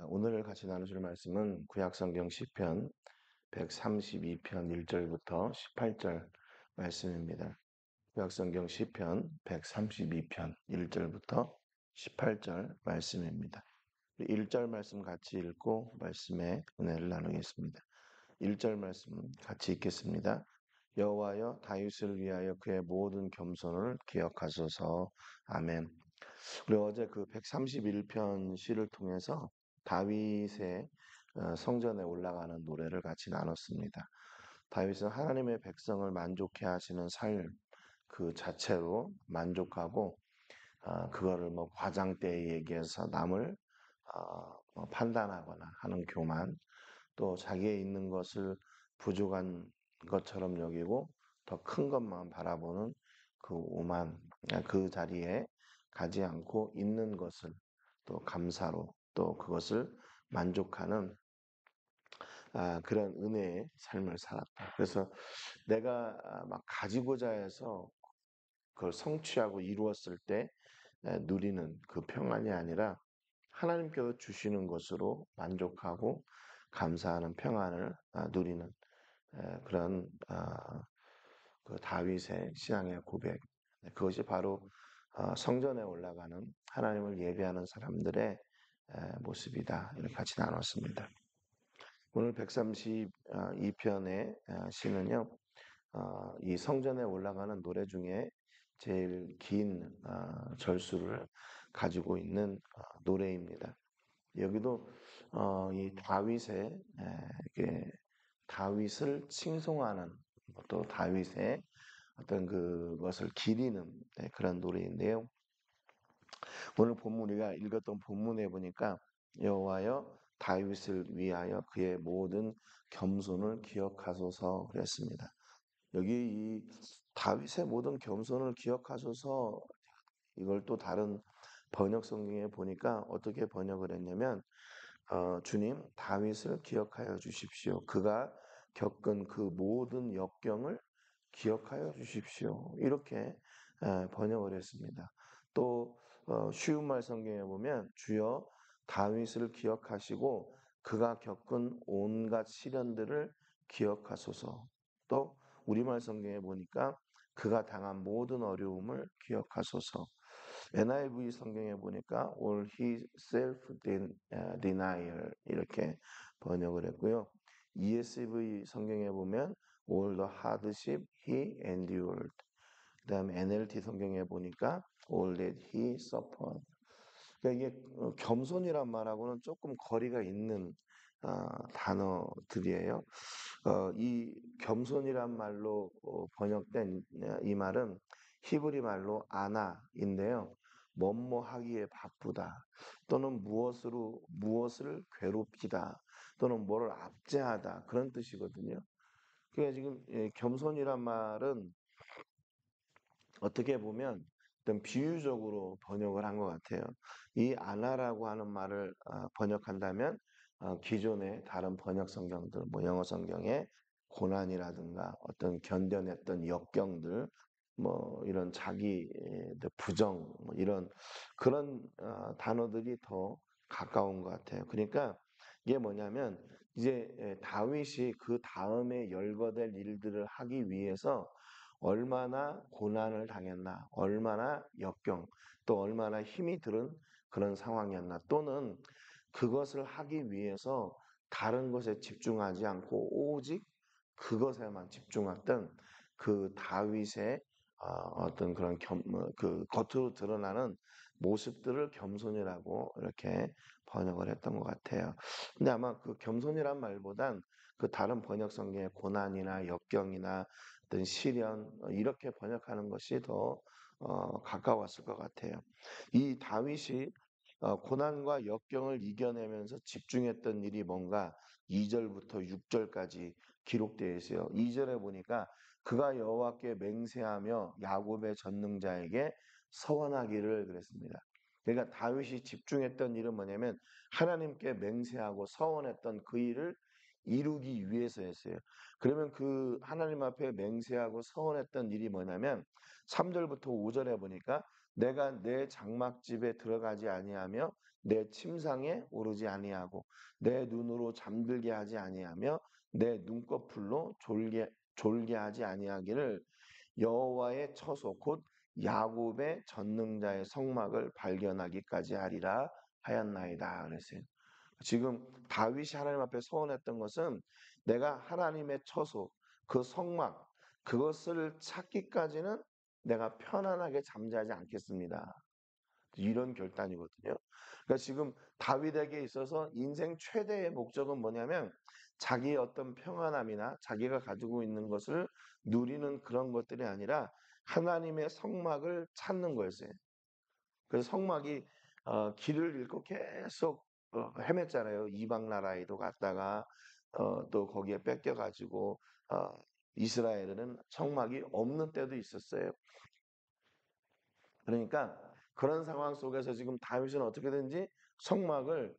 오늘 같이 나누실 말씀은 구약성경 시편 132편 1절부터 18절 말씀입니다. 구약성경 시편 132편 1절부터 18절 말씀입니다. 1절 말씀 같이 읽고 말씀의 은혜를 나누겠습니다. 1절 말씀 같이 읽겠습니다. 여호와여 다윗을 위하여 그의 모든 겸손을 기억하소서. 아멘. 우리 어제 그 131편 시를 통해서 다윗의 성전에 올라가는 노래를 같이 나눴습니다. 다윗은 하나님의 백성을 만족해 하시는 삶 그 자체로 만족하고 그거를 뭐 과장되이 얘기해서 남을 뭐 판단하거나 하는 교만, 또 자기의 있는 것을 부족한 것처럼 여기고 더 큰 것만 바라보는 그 오만, 그 자리에 가지 않고 있는 것을 또 감사로 또 그것을 만족하는 그런 은혜의 삶을 살았다. 그래서 내가 막 가지고자 해서 그걸 성취하고 이루었을 때 누리는 그 평안이 아니라 하나님께서 주시는 것으로 만족하고 감사하는 평안을 누리는 그런 그 다윗의 신앙의 고백. 그것이 바로 성전에 올라가는 하나님을 예배하는 사람들의 모습이다. 이렇게 같이 나눴습니다. 오늘 132편의 시는요, 이 성전에 올라가는 노래 중에 제일 긴 절수를 가지고 있는 노래입니다. 여기도 이 다윗의 이게 다윗을 칭송하는 또 다윗의 어떤 그것을 기리는 그런 노래인데요. 오늘 본문 우리가 읽었던 본문에 보니까 여호와여 다윗을 위하여 그의 모든 겸손을 기억하소서 그랬습니다. 여기 이 다윗의 모든 겸손을 기억하소서 이걸 또 다른 번역 성경에 보니까 어떻게 번역을 했냐면 주님 다윗을 기억하여 주십시오. 그가 겪은 그 모든 역경을 기억하여 주십시오. 이렇게 번역을 했습니다. 또 쉬운 말 성경에 보면 주여 다윗을 기억하시고 그가 겪은 온갖 시련들을 기억하소서. 또 우리말 성경에 보니까 그가 당한 모든 어려움을 기억하소서. NIV 성경에 보니까 all his self denial 이렇게 번역을 했고요. ESV 성경에 보면 all the hardship he endured. 그다음에 NLT 성경에 보니까 all that he suffered. 그러니까 이게 겸손이란 말하고는 조금 거리가 있는 단어들이에요. 이 겸손이란 말로 번역된 이 말은 히브리 말로 아나인데요. 뭐뭐 하기에 바쁘다 또는 무엇을 괴롭히다 또는 뭐를 압제하다 그런 뜻이거든요. 그러니까 지금 겸손이란 말은 어떻게 보면 어떤 비유적으로 번역을 한 것 같아요. 이 아나라고 하는 말을 번역한다면 기존의 다른 번역 성경들, 뭐 영어 성경의 고난이라든가 어떤 견뎌냈던 역경들, 뭐 이런 자기 부정, 뭐 이런 그런 단어들이 더 가까운 것 같아요. 그러니까 이게 뭐냐면 이제 다윗이 그 다음에 열거될 일들을 하기 위해서 얼마나 고난을 당했나, 얼마나 역경, 또 얼마나 힘이 들은 그런 상황이었나, 또는 그것을 하기 위해서 다른 것에 집중하지 않고 오직 그것에만 집중했던 그 다윗의 어떤 그런 그 겉으로 드러나는 모습들을 겸손이라고 이렇게 번역을 했던 것 같아요. 근데 아마 그 겸손이란 말보단 그 다른 번역 성경의 고난이나 역경이나 어떤 시련 이렇게 번역하는 것이 더 가까웠을 것 같아요. 이 다윗이 고난과 역경을 이겨내면서 집중했던 일이 뭔가 2절부터 6절까지 기록되어 있어요. 2절에 보니까 그가 여호와께 맹세하며 야곱의 전능자에게 서원하기를 그랬습니다. 그러니까 다윗이 집중했던 일은 뭐냐면 하나님께 맹세하고 서원했던 그 일을 이루기 위해서였어요. 그러면 그 하나님 앞에 맹세하고 서원했던 일이 뭐냐면 3절부터 5절에 보니까 내가 내 장막집에 들어가지 아니하며 내 침상에 오르지 아니하고 내 눈으로 잠들게 하지 아니하며 내 눈꺼풀로 졸게 하지 아니하기를 여호와의 처소 곧 야곱의 전능자의 성막을 발견하기까지 하리라 하였나이다. 그랬어요. 지금 다윗이 하나님 앞에 서원했던 것은 내가 하나님의 처소, 그 성막, 그것을 찾기까지는 내가 편안하게 잠자지 않겠습니다. 이런 결단이거든요. 그러니까 지금 다윗에게 있어서 인생 최대의 목적은 뭐냐면 자기의 어떤 평안함이나 자기가 가지고 있는 것을 누리는 그런 것들이 아니라 하나님의 성막을 찾는 거였어요. 그래서 성막이 길을 잃고 계속 헤맸잖아요. 이방 나라에도 갔다가 또 거기에 뺏겨가지고 이스라엘은 성막이 없는 때도 있었어요. 그러니까 그런 상황 속에서 지금 다윗은 어떻게든지 성막을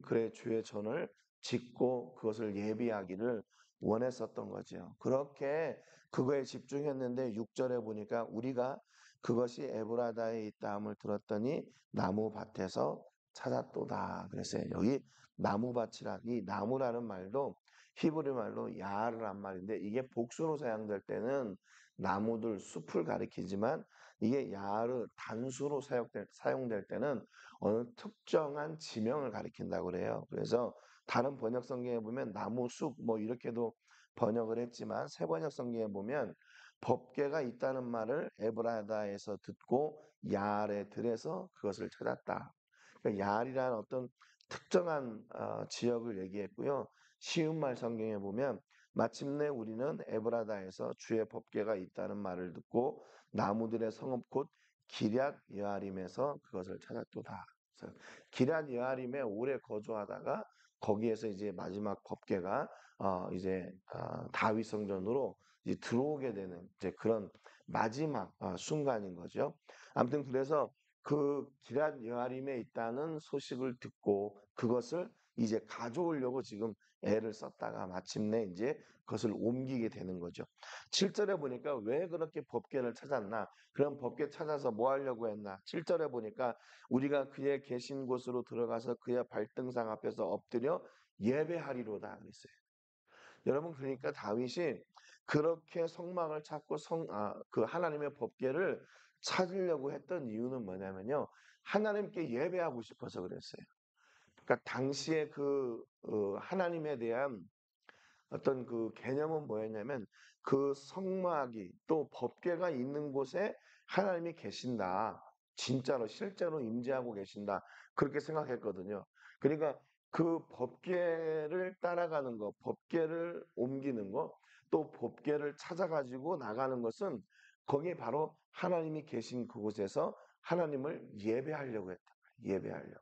그래 주의 전을 짓고 그것을 예비하기를 원했었던 거죠. 그렇게 그거에 집중했는데 6절에 보니까 우리가 그것이 에브라다에 있다함을 들었더니 나무밭에서 찾았도다. 그랬어요. 여기 나무밭이란 이 나무라는 말도 히브리 말로 야르란 말인데 이게 복수로 사용될 때는 나무들 숲을 가리키지만 이게 야르 단수로 사용될 때는 어느 특정한 지명을 가리킨다고 그래요. 그래서 다른 번역 성경에 보면 나무 숲 뭐 이렇게도 번역을 했지만 새 번역 성경에 보면 법궤가 있다는 말을 에브라다에서 듣고 야알에 들에서 그것을 찾았다. 그러니까 야알이라는 어떤 특정한 지역을 얘기했고요. 쉬운 말 성경에 보면 마침내 우리는 에브라다에서 주의 법궤가 있다는 말을 듣고 나무들의 성읍 곧 기럇 여아림에서 그것을 찾았도다. 그래서 기럇 여아림에 오래 거주하다가 거기에서 이제 마지막 법궤가 이제 다윗 성전으로 이제 들어오게 되는 이제 그런 마지막 순간인 거죠. 아무튼 그래서 그 기럇 여아림에 있다는 소식을 듣고 그것을 이제 가져오려고 지금 애를 썼다가 마침내 이제 그것을 옮기게 되는 거죠. 7절에 보니까 왜 그렇게 법궤를 찾았나? 그럼 법궤 찾아서 뭐 하려고 했나? 7절에 보니까 우리가 그의 계신 곳으로 들어가서 그의 발등상 앞에서 엎드려 예배하리로다 그랬어요. 여러분 그러니까 다윗이 그렇게 성막을 찾고 그 하나님의 법궤를 찾으려고 했던 이유는 뭐냐면요. 하나님께 예배하고 싶어서 그랬어요. 그러니까 당시에 하나님에 대한 어떤 그 개념은 뭐였냐면 그 성막이 또 법궤가 있는 곳에 하나님이 계신다. 진짜로 실제로 임재하고 계신다. 그렇게 생각했거든요. 그러니까 그 법궤를 따라가는 거, 법궤를 옮기는 거, 또 법궤를 찾아가지고 나가는 것은 거기에 바로 하나님이 계신 그곳에서 하나님을 예배하려고 했다. 예배하려고.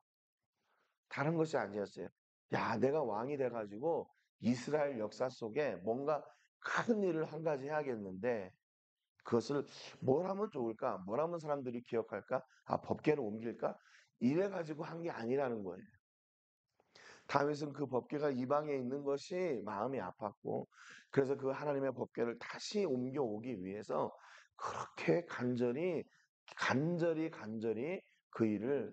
다른 것이 아니었어요. 야, 내가 왕이 돼가지고 이스라엘 역사 속에 뭔가 큰 일을 한 가지 해야겠는데 그것을 뭘 하면 좋을까? 뭘 하면 사람들이 기억할까? 아, 법궤를 옮길까? 이래가지고 한 게 아니라는 거예요. 다윗은 그 법궤가 이방에 있는 것이 마음이 아팠고 그래서 그 하나님의 법궤를 다시 옮겨오기 위해서 그렇게 간절히 그 일을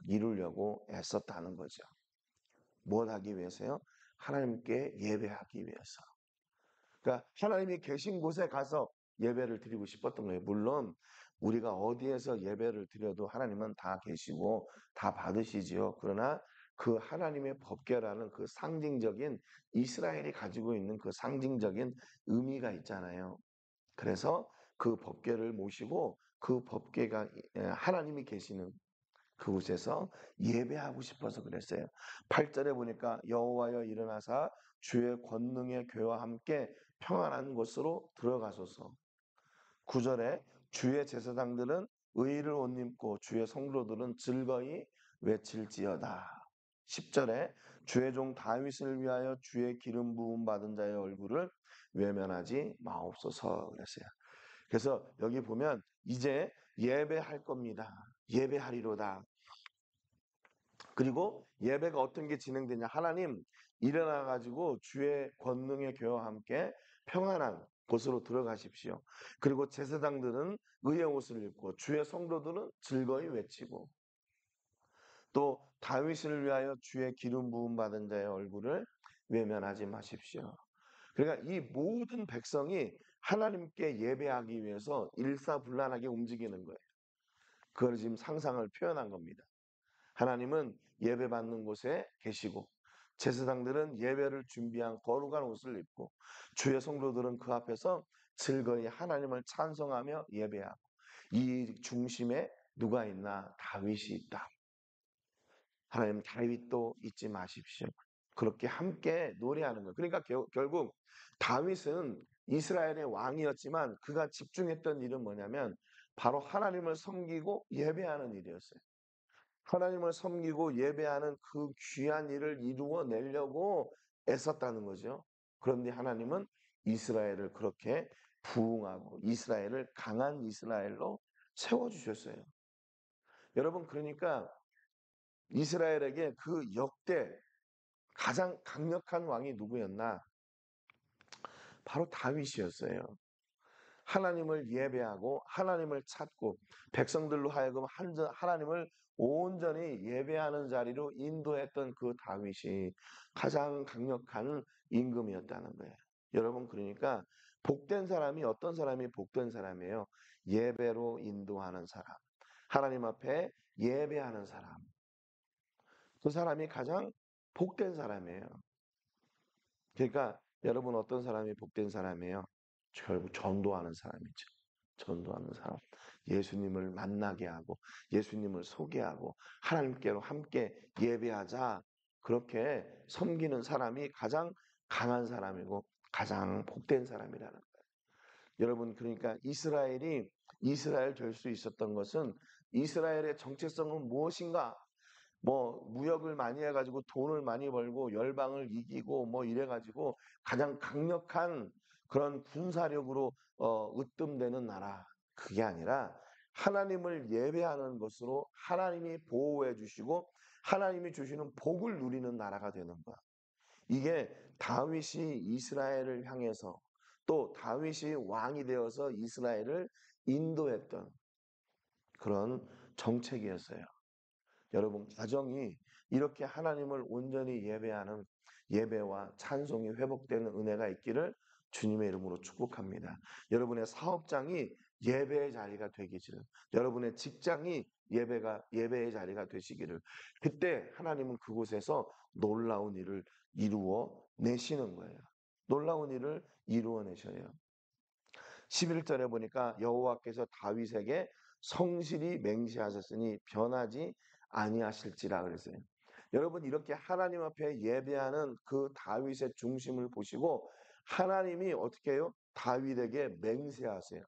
이루려고 애썼다는 거죠. 뭘 하기 위해서요? 하나님께 예배하기 위해서. 그러니까 하나님이 계신 곳에 가서 예배를 드리고 싶었던 거예요. 물론 우리가 어디에서 예배를 드려도 하나님은 다 계시고 다 받으시지요. 그러나 그 하나님의 법궤라는 그 상징적인 이스라엘이 가지고 있는 그 상징적인 의미가 있잖아요. 그래서 그 법궤를 모시고 그 법궤가 하나님이 계시는 그곳에서 예배하고 싶어서 그랬어요. 8절에 보니까 여호와여 일어나사 주의 권능의 교와 함께 평안한 곳으로 들어가소서. 9절에 주의 제사장들은 의를 옷 입고 주의 성도들은 즐거이 외칠지어다. 10절에 주의 종 다윗을 위하여 주의 기름 부음 받은 자의 얼굴을 외면하지 마옵소서 그랬어요. 그래서 여기 보면 이제 예배할 겁니다. 예배하리로다. 그리고 예배가 어떤 게 진행되냐. 하나님 일어나 가지고 주의 권능의 교와 함께 평안한 곳으로 들어가십시오. 그리고 제사장들은 의의 옷을 입고 주의 성도들은 즐거이 외치고 또 다윗을 위하여 주의 기름 부음 받은 자의 얼굴을 외면하지 마십시오. 그러니까 이 모든 백성이 하나님께 예배하기 위해서 일사불란하게 움직이는 거예요. 그걸 지금 상상을 표현한 겁니다. 하나님은 예배받는 곳에 계시고 제사장들은 예배를 준비한 거룩한 옷을 입고 주의 성도들은 그 앞에서 즐거이 하나님을 찬송하며 예배하고 이 중심에 누가 있나? 다윗이 있다. 하나님 다윗도 잊지 마십시오. 그렇게 함께 노래하는 거예요. 그러니까 결국 다윗은 이스라엘의 왕이었지만 그가 집중했던 일은 뭐냐면 바로 하나님을 섬기고 예배하는 일이었어요. 하나님을 섬기고 예배하는 그 귀한 일을 이루어내려고 애썼다는 거죠. 그런데 하나님은 이스라엘을 그렇게 부흥하고 이스라엘을 강한 이스라엘로 세워주셨어요. 여러분, 그러니까 이스라엘에게 그 역대 가장 강력한 왕이 누구였나? 바로 다윗이었어요. 하나님을 예배하고 하나님을 찾고 백성들로 하여금 하나님을 온전히 예배하는 자리로 인도했던 그 다윗이 가장 강력한 임금이었다는 거예요. 여러분, 그러니까 복된 사람이 어떤 사람이 복된 사람이에요? 예배로 인도하는 사람. 하나님 앞에 예배하는 사람. 그 사람이 가장 복된 사람이에요. 그러니까 여러분, 어떤 사람이 복된 사람이에요? 결국 전도하는 사람이죠. 전도하는 사람. 예수님을 만나게 하고 예수님을 소개하고 하나님께로 함께 예배하자. 그렇게 섬기는 사람이 가장 강한 사람이고 가장 복된 사람이라는 거예요. 여러분, 그러니까 이스라엘 될 수 있었던 것은 이스라엘의 정체성은 무엇인가? 뭐 무역을 많이 해가지고 돈을 많이 벌고 열방을 이기고 뭐 이래가지고 가장 강력한 그런 군사력으로 으뜸되는 나라. 그게 아니라 하나님을 예배하는 것으로 하나님이 보호해 주시고 하나님이 주시는 복을 누리는 나라가 되는 거야. 이게 다윗이 이스라엘을 향해서 또 다윗이 왕이 되어서 이스라엘을 인도했던 그런 정책이었어요. 여러분, 가정이 이렇게 하나님을 온전히 예배하는 예배와 찬송이 회복되는 은혜가 있기를 주님의 이름으로 축복합니다. 여러분의 사업장이 예배의 자리가 되기를, 여러분의 직장이 예배의 자리가 되시기를, 그때 하나님은 그곳에서 놀라운 일을 이루어 내시는 거예요. 놀라운 일을 이루어 내셔요. 11절에 보니까 여호와께서 다윗에게 성실히 맹세하셨으니 변하지 아니하실지라 그랬어요. 여러분, 이렇게 하나님 앞에 예배하는 그 다윗의 중심을 보시고 하나님이 어떻게 해요? 다윗에게 맹세하세요.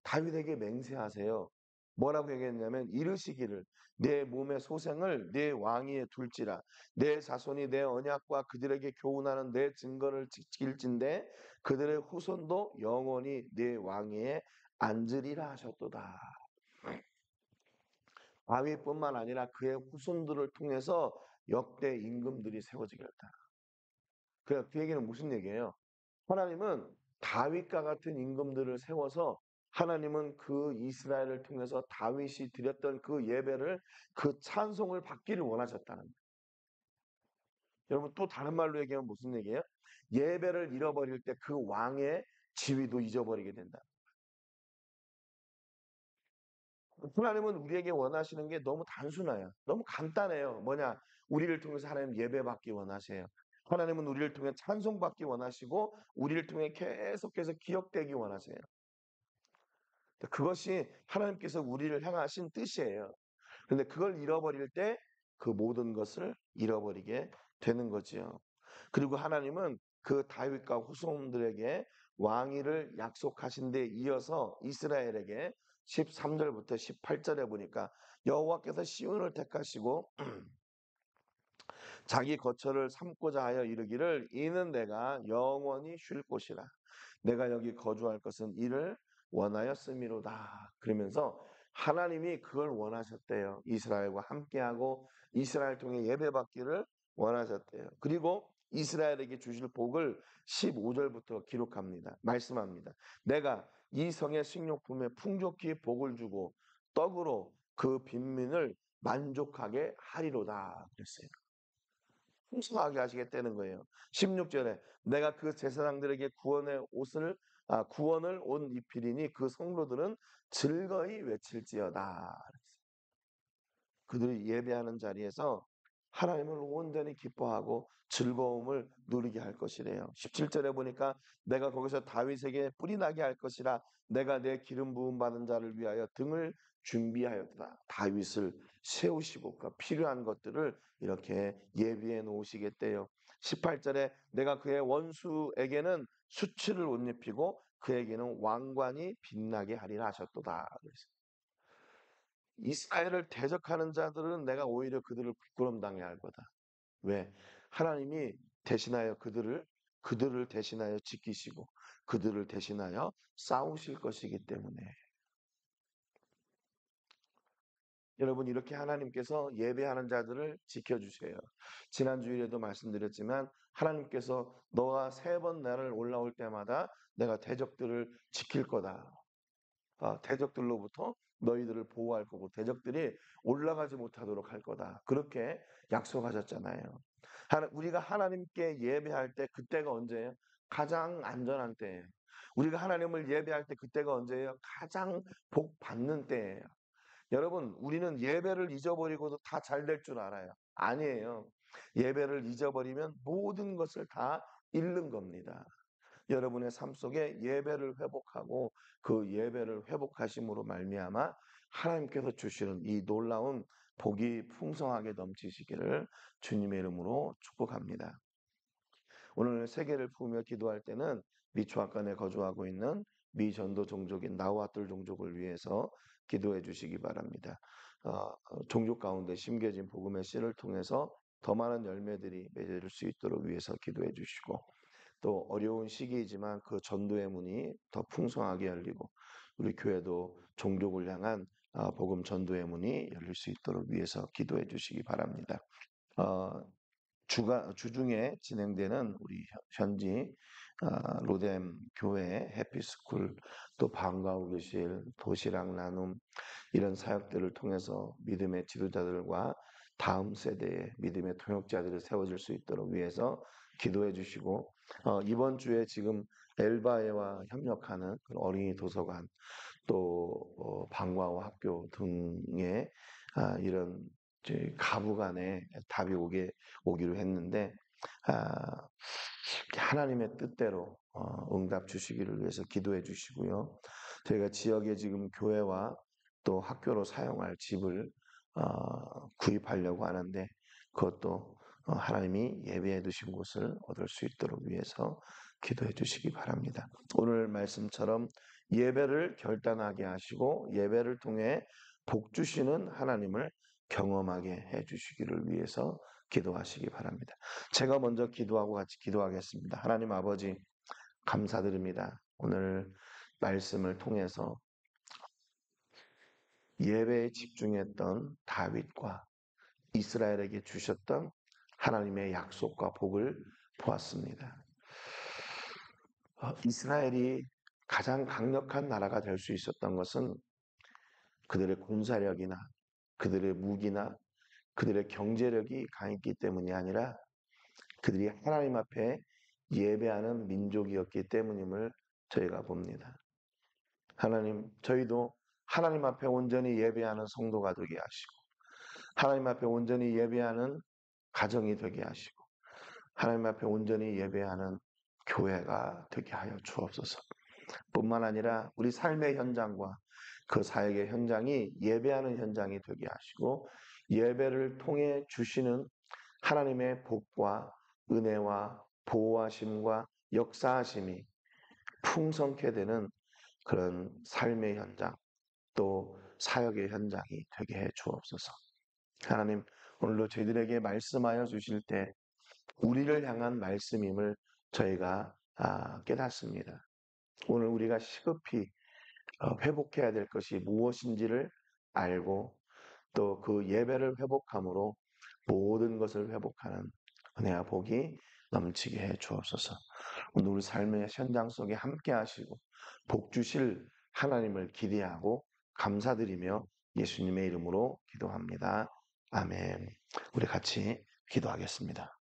다윗에게 맹세하세요. 뭐라고 얘기했냐면 이르시기를 내 몸의 소생을 내 왕위에 둘지라 내 자손이 내 언약과 그들에게 교훈하는 내 증거를 지킬진대 그들의 후손도 영원히 내 왕위에 앉으리라 하셨도다. 다윗뿐만 아니라 그의 후손들을 통해서 역대 임금들이 세워지겠다. 그 얘기는 무슨 얘기예요? 하나님은 다윗과 같은 임금들을 세워서 하나님은 그 이스라엘을 통해서 다윗이 드렸던 그 예배를 그 찬송을 받기를 원하셨다는 거예요. 여러분, 또 다른 말로 얘기하면 무슨 얘기예요? 예배를 잃어버릴 때 그 왕의 지위도 잊어버리게 된다. 하나님은 우리에게 원하시는 게 너무 단순해요. 너무 간단해요. 뭐냐? 우리를 통해서 하나님 예배받기 원하세요. 하나님은 우리를 통해 찬송받기 원하시고 우리를 통해 계속해서 기억되기 원하세요. 그것이 하나님께서 우리를 향하신 뜻이에요. 그런데 그걸 잃어버릴 때 그 모든 것을 잃어버리게 되는 거지요. 그리고 하나님은 그 다윗과 후손들에게 왕위를 약속하신 데 이어서 이스라엘에게 13절부터 18절에 보니까 여호와께서 시온을 택하시고 자기 거처를 삼고자 하여 이르기를 이는 내가 영원히 쉴 곳이라 내가 여기 거주할 것은 이를 원하였음이로다. 그러면서 하나님이 그걸 원하셨대요. 이스라엘과 함께하고 이스라엘 통해 예배받기를 원하셨대요. 그리고 이스라엘에게 주실 복을 15절부터 기록합니다. 말씀합니다. 내가 이 성의 식료품에 풍족히 복을 주고 떡으로 그 빈민을 만족하게 하리로다 그랬어요. 풍성하게 하시겠다는 거예요. 16절에 내가 그 제사장들에게 구원을 옷 입히리니 그 성도들은 즐거이 외칠지어다. 그들이 예배하는 자리에서 하나님을 온전히 기뻐하고 즐거움을 누리게 할 것이래요. 17절에 보니까 내가 거기서 다윗에게 뿔이 나게 할 것이라 내가 내 기름 부음 받은 자를 위하여 등을 준비하였다. 다윗을 세우시고 그 필요한 것들을 이렇게 예비해 놓으시겠대요. 18절에 내가 그의 원수에게는 수치를 옷 입히고 그에게는 왕관이 빛나게 하리라 하셨도다. 이스라엘을 대적하는 자들은 내가 오히려 그들을 부끄럼 당해 할 거다. 왜? 하나님이 대신하여 그들을 대신하여 지키시고 그들을 대신하여 싸우실 것이기 때문에 여러분 이렇게 하나님께서 예배하는 자들을 지켜주세요. 지난 주일에도 말씀드렸지만 하나님께서 너가 3번 나를 올라올 때마다 내가 대적들을 지킬 거다. 대적들로부터 너희들을 보호할 거고 대적들이 올라가지 못하도록 할 거다. 그렇게 약속하셨잖아요. 우리가 하나님께 예배할 때 그때가 언제예요? 가장 안전한 때예요. 우리가 하나님을 예배할 때 그때가 언제예요? 가장 복 받는 때예요. 여러분, 우리는 예배를 잊어버리고도 다 잘 될 줄 알아요. 아니에요. 예배를 잊어버리면 모든 것을 다 잃는 겁니다. 여러분의 삶 속에 예배를 회복하고 그 예배를 회복하심으로 말미암아 하나님께서 주시는 이 놀라운 복이 풍성하게 넘치시기를 주님의 이름으로 축복합니다. 오늘 세계를 품으며 기도할 때는 미초아간에 거주하고 있는 미전도 종족인 나후아틀 종족을 위해서 기도해 주시기 바랍니다. 종족 가운데 심겨진 복음의 씨를 통해서 더 많은 열매들이 맺을 수 있도록 위해서 기도해 주시고 또 어려운 시기이지만 그 전도의 문이 더 풍성하게 열리고 우리 교회도 종족을 향한 복음 전도의 문이 열릴 수 있도록 위해서 기도해 주시기 바랍니다. 어, 주중에 진행되는 우리 현지 로뎀 교회 해피스쿨 또 방과후교실 도시락 나눔 이런 사역들을 통해서 믿음의 지도자들과 다음 세대의 믿음의 통역자들이 세워질 수 있도록 위해서 기도해 주시고 이번 주에 지금 엘바에와 협력하는 어린이 도서관 또 방과후 학교 등의 이런 가부 간에 답이 오기로 했는데 하나님의 뜻대로 응답 주시기를 위해서 기도해 주시고요. 저희가 지역에 지금 교회와 또 학교로 사용할 집을 구입하려고 하는데 그것도 하나님이 예비해 두신 곳을 얻을 수 있도록 위해서 기도해 주시기 바랍니다. 오늘 말씀처럼 예배를 결단하게 하시고 예배를 통해 복 주시는 하나님을 경험하게 해 주시기를 위해서 기도하시기 바랍니다. 제가 먼저 기도하고 같이 기도하겠습니다. 하나님 아버지 감사드립니다. 오늘 말씀을 통해서 예배에 집중했던 다윗과 이스라엘에게 주셨던 하나님의 약속과 복을 보았습니다. 이스라엘이 가장 강력한 나라가 될 수 있었던 것은 그들의 군사력이나 그들의 무기나 그들의 경제력이 강했기 때문이 아니라 그들이 하나님 앞에 예배하는 민족이었기 때문임을 저희가 봅니다. 하나님, 저희도 하나님 앞에 온전히 예배하는 성도가 되게 하시고 하나님 앞에 온전히 예배하는 가정이 되게 하시고 하나님 앞에 온전히 예배하는 교회가 되게 하여 주옵소서. 뿐만 아니라 우리 삶의 현장과 그 사역의 현장이 예배하는 현장이 되게 하시고 예배를 통해 주시는 하나님의 복과 은혜와 보호하심과 역사하심이 풍성케 되는 그런 삶의 현장 또 사역의 현장이 되게 해 주옵소서. 하나님 오늘도 저희들에게 말씀하여 주실 때 우리를 향한 말씀임을 저희가 깨닫습니다. 오늘 우리가 시급히 회복해야 될 것이 무엇인지를 알고 또 그 예배를 회복함으로 모든 것을 회복하는 은혜와 복이 넘치게 해 주옵소서. 오늘 우리 삶의 현장 속에 함께 하시고 복 주실 하나님을 기대하고 감사드리며 예수님의 이름으로 기도합니다. 아멘. 우리 같이 기도하겠습니다.